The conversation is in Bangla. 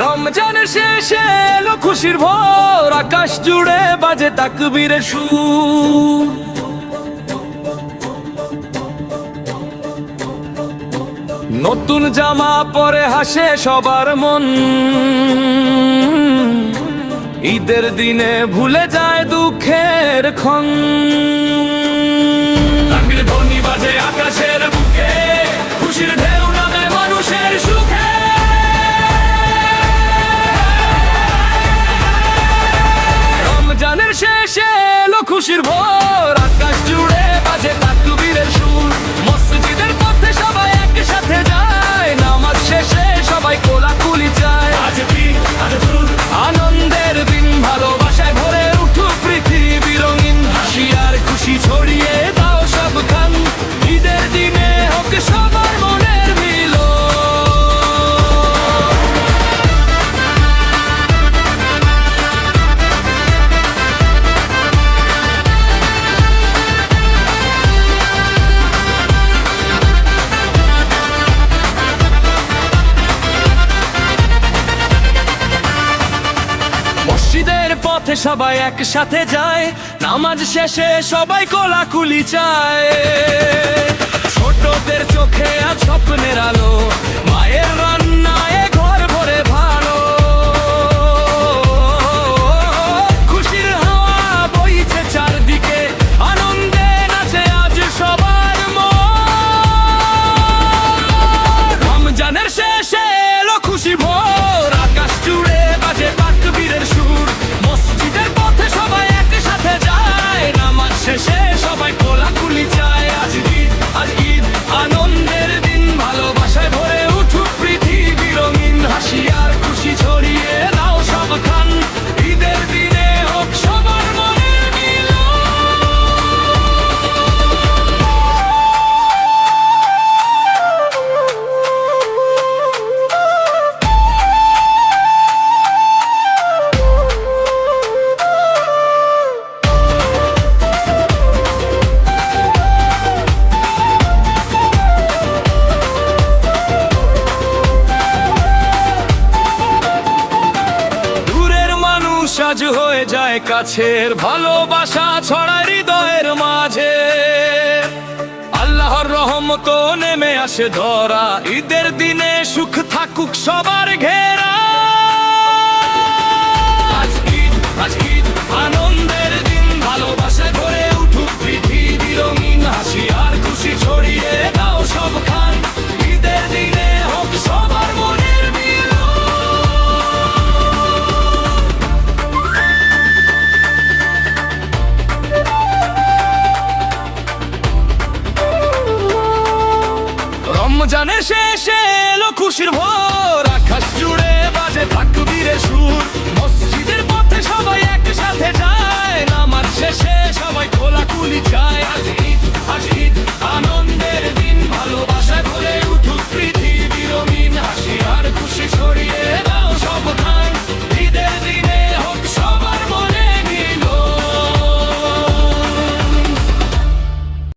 রমজানের শেষে এলো খুশির ভোর, আকাশ জুড়ে বাজে তাকবীরের সুর। নতুন জামা পরে হাসে সবার মন, ঈদের দিনে ভুলে যায় দুঃখের ক্ষণ। তাকবীর ধ্বনি বাজে আকাশের বুকে, খুশির ঢেউ নামে মানুষের সুখে। রমজানের শেষে এলো খুশির ভোর, আকাশ জুড়ে বাজে তাকবীরের সুর। মসজিদের পথে সবাই একসাথে যায়, নামাজ শেষে সবাই কোলাকুলি চায়। আজ ঈদ, আজ দুরুদ, আনন্দের দিন, ভালোবাসায় ভরে উঠুক পৃথিবী রঙিন। হাসি আর খুশি ছড়িয়ে দাও সবখান, ঈদের দিনে হোক সবার মনের মিলন। মসজিদের পথে সবাই একসাথে যায়, নামাজ শেষে সবাই কোলাকুলি চায়। ছোটদের চোখে আজ স্বপ্নের আলো, মায়ের রান্নায় ঘর ভরে ভালো। খুশির হাওয়া বইছে চারদিকে, আনন্দে নাচে আজ সবার মন। রমজানের শেষে এলো খুশি ভোর, আকাশ জুড়ে বাজে তাকবীরের সুর। মসজিদের পথে সবাই একসাথে যায়, নামাজ শেষে সবাই কোলাকুলি চায়। আজ ঈদ, আজ ঈদ, আনন্দের দিন, ভালোবাসায় ভরে উঠুক পৃথিবী রঙিন। হাসি আর খুশি ছড়িয়ে দাও সবখান, ঈদের দিনে হোক সবার মনের মিলন। দূরের মানুষ আজ হয়ে যায় কাছের, ভালোবাসা ছড়ায় হৃদয়ের মাঝে। আল্লাহর রহমত নেমে আসে ধরা, ঈদের দিনে সুখ থাকুক সবার ঘেরা। আজ ঈদ, আজ ঈদ, আনন্দের দিন, ভালোবাসায় ভরে উঠুক পৃথিবী রঙিন। হাসি আর খুশি ছড়িয়ে দাও সবখান, ঈদের দিনে হোক সবার মনের মিলন। রমজানের শেষে এলো খুশির ভোর, আকাশ জুড়ে বাজে তাকবীরের সুর।